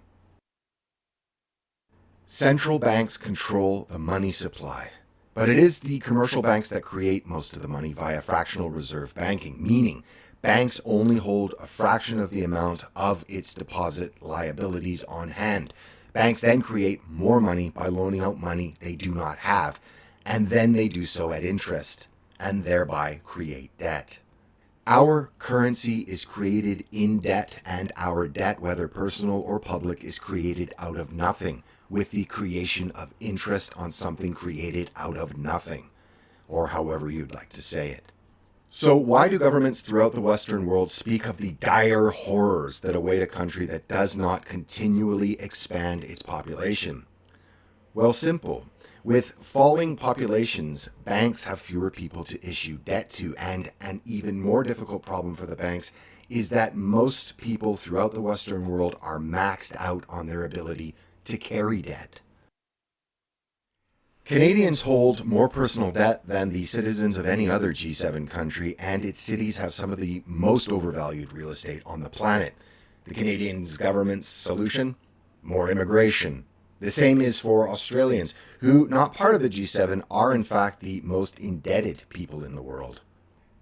Central banks control the money supply. But it is the commercial banks that create most of the money via fractional reserve banking, meaning banks only hold a fraction of the amount of its deposit liabilities on hand. Banks then create more money by loaning out money they do not have, and then they do so at interest, and thereby create debt. Our currency is created in debt, and our debt, whether personal or public, is created out of nothing, with the creation of interest on something created out of nothing, or however you'd like to say it. So why do governments throughout the Western world speak of the dire horrors that await a country that does not continually expand its population? Well, simple. With falling populations, banks have fewer people to issue debt to, and an even more difficult problem for the banks is that most people throughout the Western world are maxed out on their ability to carry debt. Canadians hold more personal debt than the citizens of any other G7 country, and its cities have some of the most overvalued real estate on the planet. The Canadian government's solution? More immigration. The same is for Australians, who, not part of the G7, are in fact the most indebted people in the world.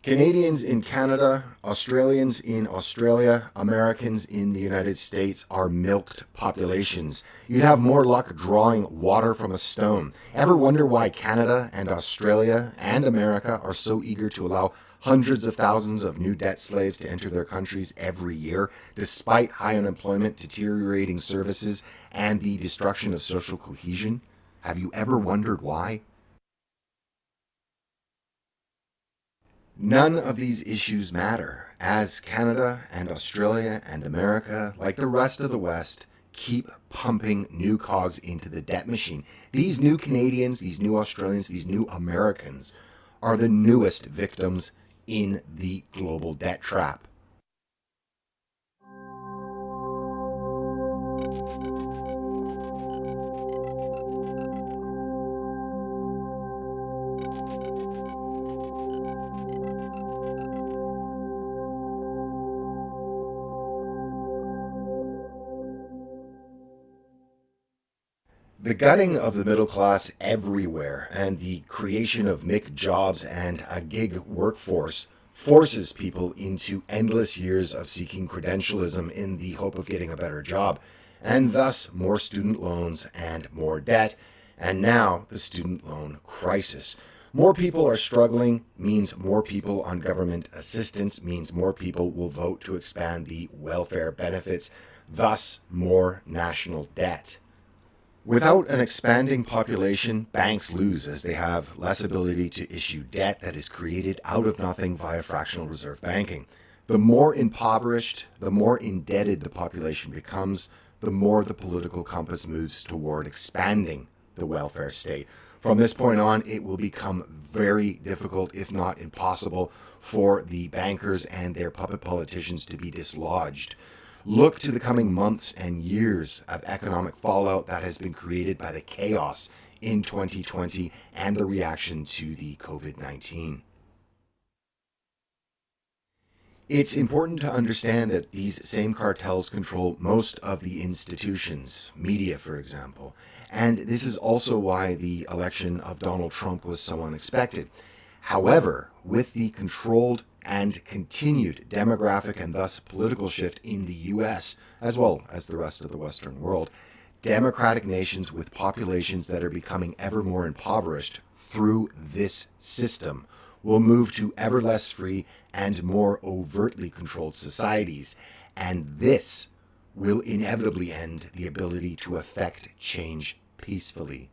Canadians in Canada, Australians in Australia, Americans in the United States are milked populations. You'd have more luck drawing water from a stone. Ever wonder why Canada and Australia and America are so eager to allow hundreds of thousands of new debt slaves to enter their countries every year, despite high unemployment, deteriorating services, and the destruction of social cohesion? Have you ever wondered why? None of these issues matter, as Canada and Australia and America, like the rest of the West, keep pumping new cogs into the debt machine. These new Canadians, these new Australians, these new Americans are the newest victims in the global debt trap. The gutting of the middle class everywhere and the creation of MIC jobs and a gig workforce forces people into endless years of seeking credentialism in the hope of getting a better job, and thus more student loans and more debt, and now the student loan crisis. More people are struggling means more people on government assistance, means more people will vote to expand the welfare benefits, thus more national debt. Without an expanding population, banks lose as they have less ability to issue debt that is created out of nothing via fractional reserve banking. The more impoverished, the more indebted the population becomes, the more the political compass moves toward expanding the welfare state. From this point on, it will become very difficult, if not impossible, for the bankers and their puppet politicians to be dislodged. Look to the coming months and years of economic fallout that has been created by the chaos in 2020 and the reaction to the COVID-19. It's important to understand that these same cartels control most of the institutions, media, for example, and this is also why the election of Donald Trump was so unexpected. However, with the controlled and continued demographic and thus political shift in the U.S., as well as the rest of the Western world, democratic nations with populations that are becoming ever more impoverished through this system will move to ever less free and more overtly controlled societies, and this will inevitably end the ability to effect change peacefully.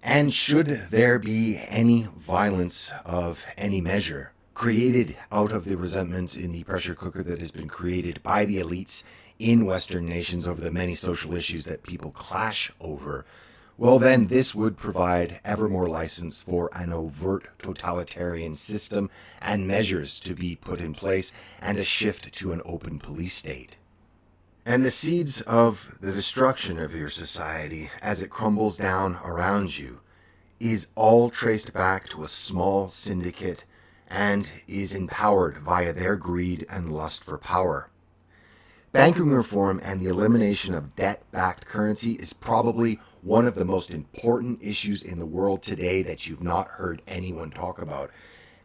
And should there be any violence of any measure created out of the resentment in the pressure cooker that has been created by the elites in Western nations over the many social issues that people clash over, well then this would provide ever more license for an overt totalitarian system and measures to be put in place and a shift to an open police state. And the seeds of the destruction of your society as it crumbles down around you is all traced back to a small syndicate and is empowered via their greed and lust for power. Banking reform and the elimination of debt-backed currency is probably one of the most important issues in the world today that you've not heard anyone talk about.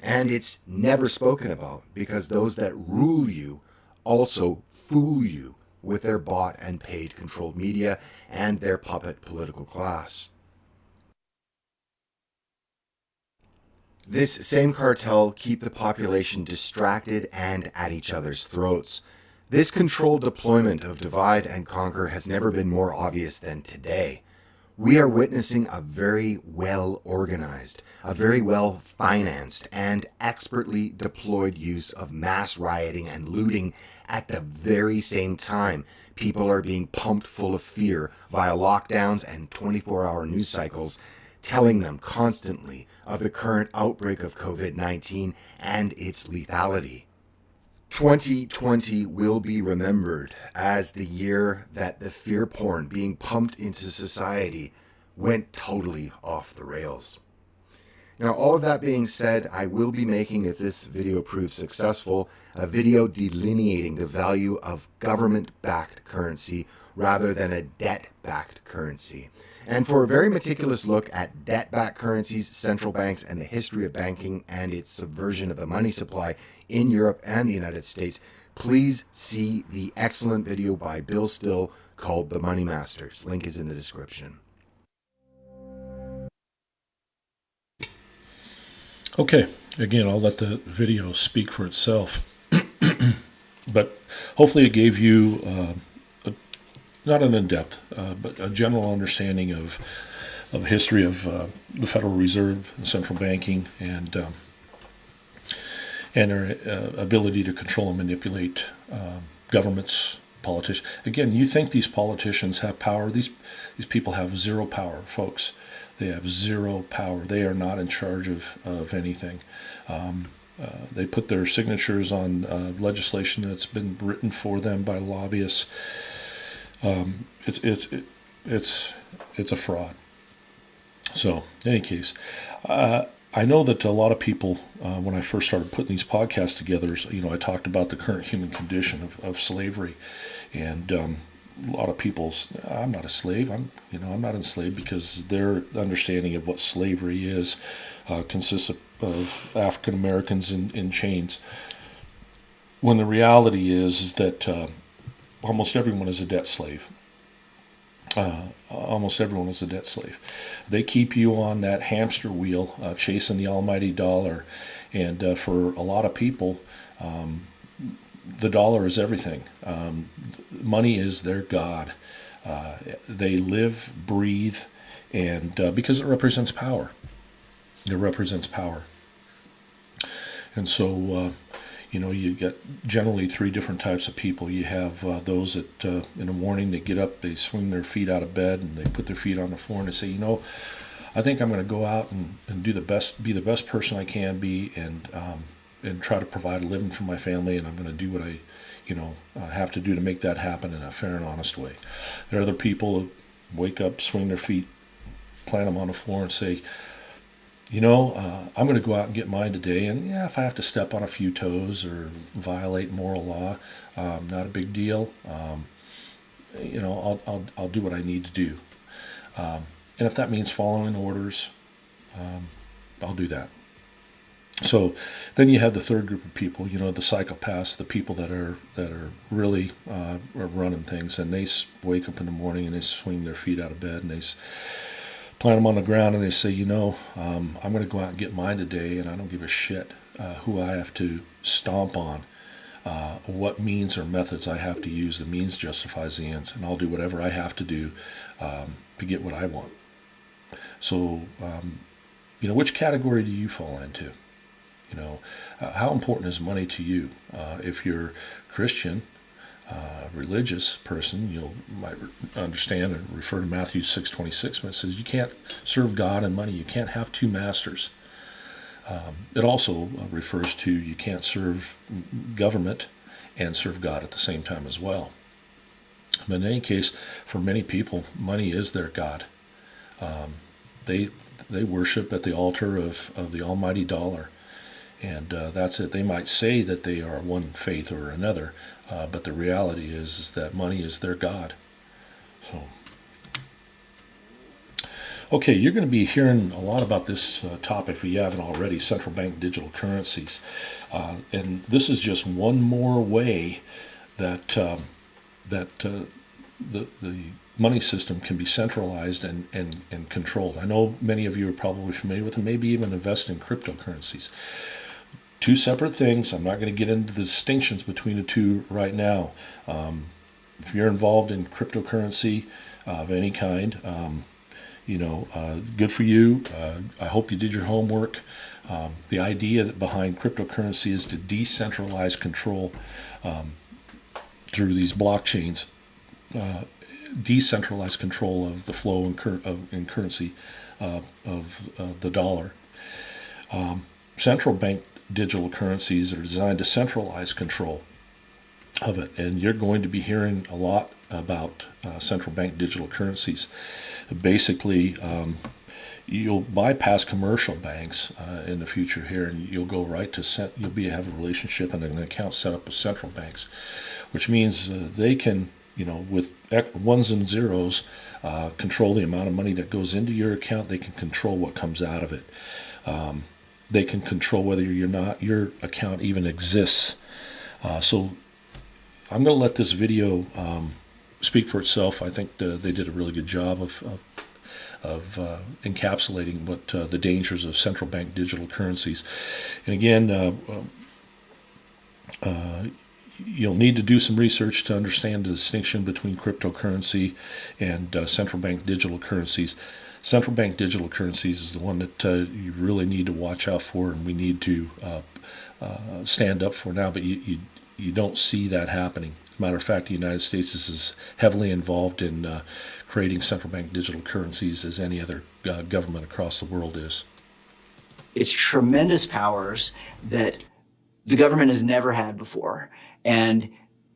And it's never spoken about because those that rule you also fool you with their bought and paid controlled media and their puppet political class. This same cartel keep the population distracted and at each other's throats. This controlled deployment of divide and conquer has never been more obvious than today. We are witnessing a very well organized, a very well financed, and expertly deployed use of mass rioting and looting at the very same time people are being pumped full of fear via lockdowns and 24-hour news cycles, telling them constantly of the current outbreak of COVID-19 and its lethality. 2020 will be remembered as the year that the fear porn being pumped into society went totally off the rails. Now, all of that being said, I will be making, if this video proves successful, a video delineating the value of government-backed currency rather than a debt-backed currency. And for a very meticulous look at debt-backed currencies, central banks, and the history of banking and its subversion of the money supply in Europe and the United States, please see the excellent video by Bill Still called The Money Masters. Link is in the description. Okay, again, I'll let the video speak for itself. But hopefully it gave you not an in-depth, but a general understanding of history of the Federal Reserve, central banking, and their ability to control and manipulate governments, politicians. Again, you think these politicians have power? These people have zero power, folks. They have zero power. They are not in charge of anything. They put their signatures on legislation that's been written for them by lobbyists. It's a fraud. So, in any case, I know that a lot of people, when I first started putting these podcasts together, I talked about the current human condition of slavery, and a lot of people, I'm not a slave. I'm not enslaved, because their understanding of what slavery is consists of African Americans in chains. When the reality is that almost everyone is a debt slave. Almost everyone is a debt slave. They keep you on that hamster wheel, chasing the almighty dollar. And for a lot of people, the dollar is everything. Money is their God. They live, breathe, and because it represents power. It represents power. And so, you get generally three different types of people. You have those that in the morning they get up, they swing their feet out of bed, and they put their feet on the floor, and they say, I think I'm going to go out and be the best person I can be, and try to provide a living for my family, and I'm going to do what I have to do to make that happen in a fair and honest way. There are other people who wake up, swing their feet, plant them on the floor, and say, I'm going to go out and get mine today, and if I have to step on a few toes or violate moral law, not a big deal. I'll do what I need to do, and if that means following orders, I'll do that. So then you have the third group of people, the psychopaths, the people that are really are running things, and they wake up in the morning and they swing their feet out of bed and they plant them on the ground, and they say, I'm going to go out and get mine today, and I don't give a shit who I have to stomp on, what means or methods I have to use. The means justifies the ends, and I'll do whatever I have to do to get what I want. So, which category do you fall into? How important is money to you? If you're Christian, religious person, you might understand and refer to Matthew 6:26 when it says you can't serve God and money. You can't have two masters. It also refers to you can't serve government and serve God at the same time as well. But in any case, for many people, money is their God. They worship at the altar of the almighty dollar. And that's it. They might say that they are one faith or another, but the reality is that money is their God. So, okay, you're going to be hearing a lot about this topic, if you haven't already, central bank digital currencies. And this is just one more way that the money system can be centralized and controlled. I know many of you are probably familiar with it, maybe even invest in cryptocurrencies. Two separate things. I'm not going to get into the distinctions between the two right now. If you're involved in cryptocurrency of any kind, good for you. I hope you did your homework. The idea behind cryptocurrency is to decentralize control through these blockchains, decentralize control of the flow in currency of the dollar. Central bank digital currencies are designed to centralize control of it, and you're going to be hearing a lot about central bank digital currencies. Basically, you'll bypass commercial banks in the future here, and you'll go right to you'll have a relationship and an account set up with central banks, which means they can, with ones and zeros, control the amount of money that goes into your account. They can control what comes out of it. They can control whether your account even exists. So I'm going to let this video speak for itself. I think they did a really good job of encapsulating what the dangers of central bank digital currencies. And again, you'll need to do some research to understand the distinction between cryptocurrency and central bank digital currencies. Central bank digital currencies is the one that you really need to watch out for, and we need to stand up for now, but you don't see that happening. As a matter of fact, the United States is as heavily involved in creating central bank digital currencies as any other government across the world is. It's tremendous powers that the government has never had before. And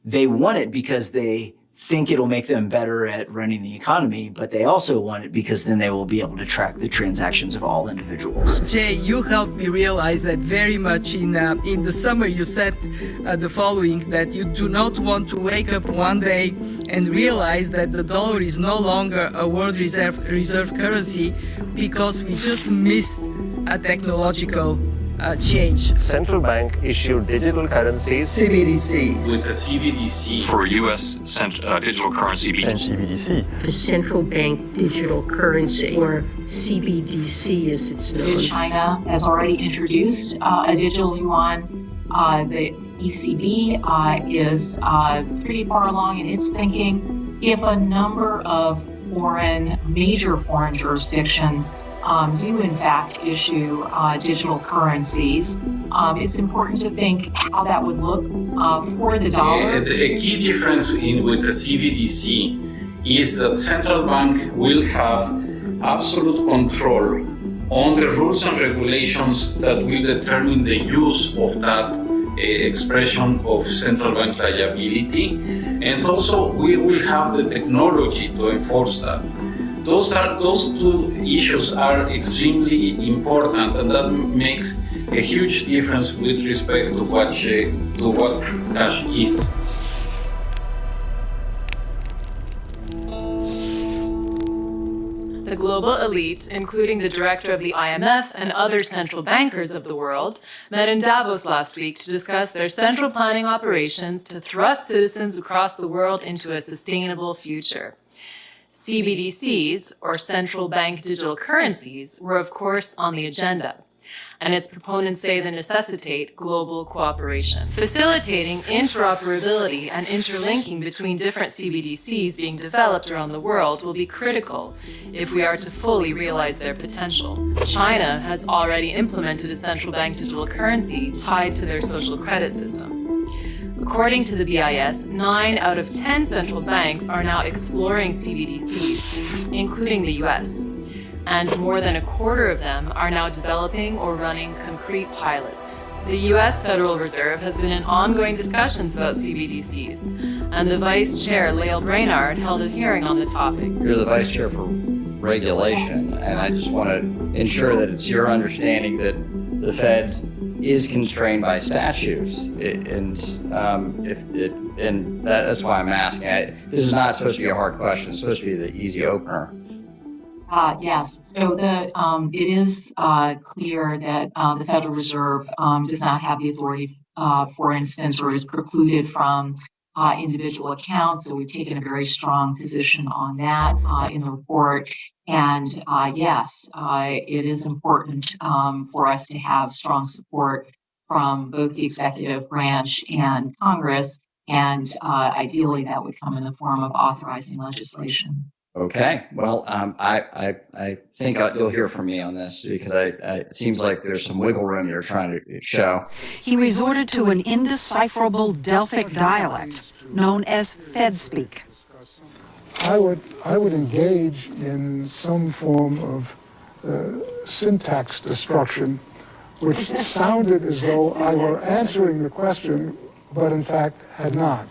they want it because they think it'll make them better at running the economy, but they also want it because then they will be able to track the transactions of all individuals. Jay, you helped me realize that very much in the summer. You said the following, that you do not want to wake up one day and realize that the dollar is no longer a world reserve currency because we just missed a technological change. Central bank issued digital currencies, CBDCs. With the CBDC for U.S. digital currency and CBDC. The central bank digital currency, or CBDC as it's known. China has already introduced a digital yuan. The ECB is pretty far along in its thinking. If a number of major foreign jurisdictions do in fact issue digital currencies, it's important to think how that would look for the dollar. The key difference with the CBDC is that central bank will have absolute control on the rules and regulations that will determine the use of that expression of central bank liability, and also we will have the technology to enforce that. Those two issues are extremely important, and that makes a huge difference with respect to what cash is. The global elite, including the director of the IMF and other central bankers of the world, met in Davos last week to discuss their central planning operations to thrust citizens across the world into a sustainable future. CBDCs, or central bank digital currencies, were of course on the agenda, and its proponents say they necessitate global cooperation. Facilitating interoperability and interlinking between different CBDCs being developed around the world will be critical if we are to fully realize their potential. China has already implemented a central bank digital currency tied to their social credit system. According to the BIS, 9 out of 10 central banks are now exploring CBDCs, including the US, and more than a quarter of them are now developing or running concrete pilots. The US Federal Reserve has been in ongoing discussions about CBDCs, and the Vice Chair, Lael Brainard, held a hearing on the topic. You're the Vice Chair for Regulation, and I just want to ensure that it's your understanding that the Fed is constrained by statute, that's why I'm asking. This is not supposed to be a hard question. It's supposed to be the easy opener. Yes. So it is clear that the Federal Reserve does not have the authority, for instance, or is precluded from individual accounts. So we've taken a very strong position on that in the report. And yes, it is important for us to have strong support from both the executive branch and Congress. And ideally, that would come in the form of authorizing legislation. Okay, well, I think you'll hear from me on this because it seems like there's some wiggle room you're trying to show. He resorted to an indecipherable Delphic dialect known as Fed speak. I would engage in some form of syntax destruction, which sounded as though I were answering the question, but in fact had not.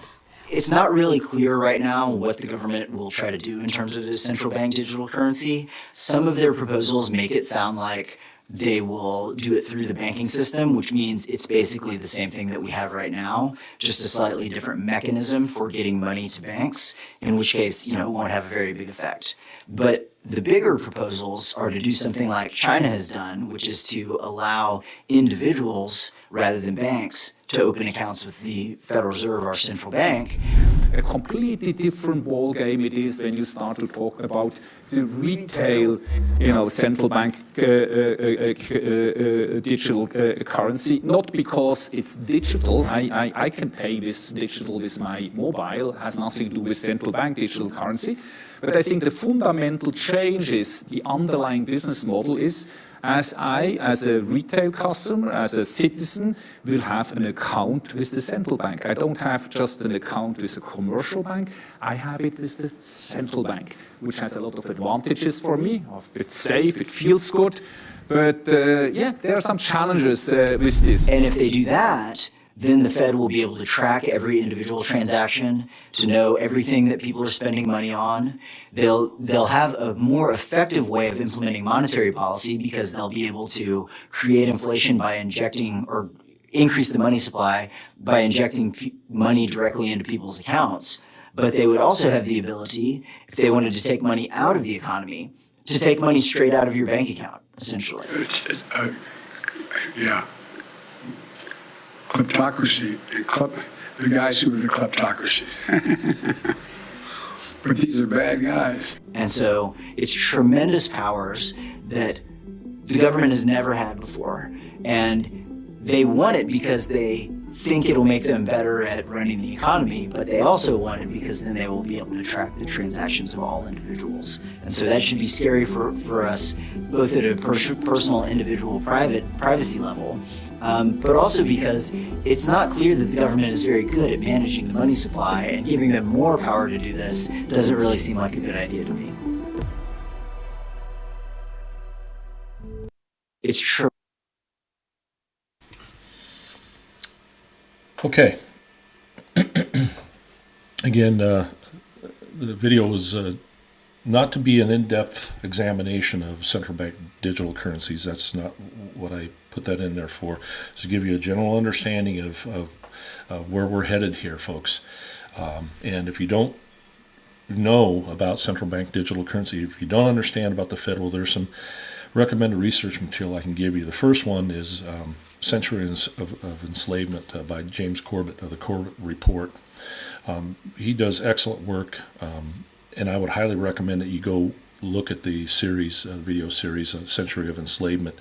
It's not really clear right now what the government will try to do in terms of its central bank digital currency. Some of their proposals make it sound like they will do it through the banking system, which means it's basically the same thing that we have right now, just a slightly different mechanism for getting money to banks, in which case, it won't have a very big effect. But the bigger proposals are to do something like China has done, which is to allow individuals rather than banks to open accounts with the Federal Reserve, our central bank. A completely different ball game it is when you start to talk about the retail, central bank digital currency. Not because it's digital. I can pay this digital with my mobile. Has nothing to do with central bank digital currency. But I think the fundamental change is the underlying business model is as I, as a retail customer, as a citizen, will have an account with the central bank. I don't have just an account with a commercial bank. I have it with the central bank, which has a lot of advantages for me. It's safe, it feels good. But there are some challenges with this. And if they do that, then the Fed will be able to track every individual transaction, to know everything that people are spending money on. They'll have a more effective way of implementing monetary policy because they'll be able to create inflation by injecting or increase the money supply by injecting money directly into people's accounts. But they would also have the ability, if they wanted to take money out of the economy, to take money straight out of your bank account, essentially. Yeah. Kleptocracy, the guys who are the kleptocracies. But these are bad guys. And so it's tremendous powers that the government has never had before. And they want it because they think it'll make them better at running the economy, but they also want it because then they will be able to track the transactions of all individuals. And so that should be scary for us, both at a personal, individual, privacy level, but also because it's not clear that the government is very good at managing the money supply, and giving them more power to do this doesn't really seem like a good idea to me. It's true. Okay. Again, the video was not to be an in-depth examination of central bank digital currencies. That's not what I put that in there for. It's to give you a general understanding of where we're headed here, folks. And if you don't know about central bank digital currency, if you don't understand about the Fed, well, there's some recommended research material I can give you. The first one is Century of Enslavement by James Corbett of the Corbett Report. He does excellent work, and I would highly recommend that you go look at the series, video series, Century of Enslavement.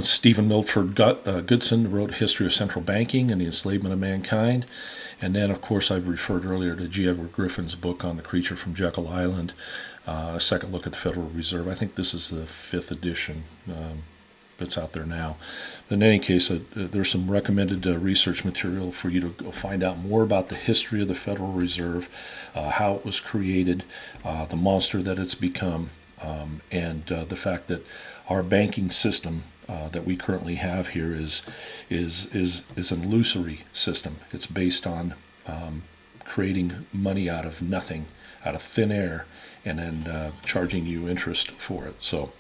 Stephen Milford Goodson wrote History of Central Banking and the Enslavement of Mankind. And then, of course, I've referred earlier to G. Edward Griffin's book on the Creature from Jekyll Island, A Second Look at the Federal Reserve. I think this is the 5th edition that's out there now. In any case, there's some recommended research material for you to go find out more about the history of the Federal Reserve, how it was created, the monster that it's become, and the fact that our banking system that we currently have here is an illusory system. It's based on creating money out of nothing, out of thin air, and then charging you interest for it. So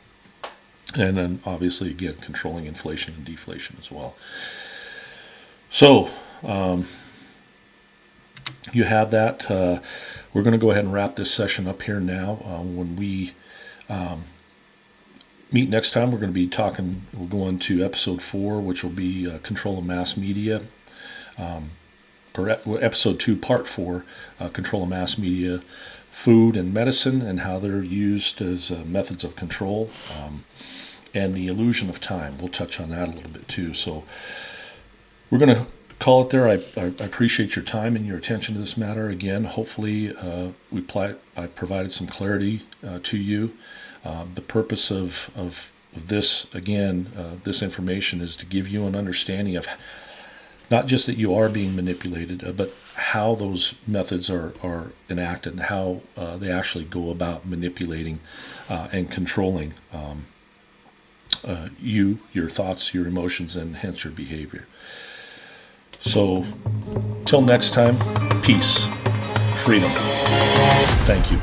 And then obviously, again, controlling inflation and deflation as well. So you have that. We're going to go ahead and wrap this session up here now. When we meet next time, we're going to be talking, we'll go into episode 4, which will be control of mass media, or episode 2, part 4, control of mass media, food and medicine, and how they're used as methods of control, and the illusion of time. We'll touch on that a little bit too. So we're going to call it there. I appreciate your time and your attention to this matter. Again, hopefully I provided some clarity to you. The purpose of this, again, this information is to give you an understanding of not just that you are being manipulated, but how those methods are enacted and how they actually go about manipulating and controlling you, your thoughts, your emotions, and hence your behavior. So, till next time, peace, freedom. Thank you.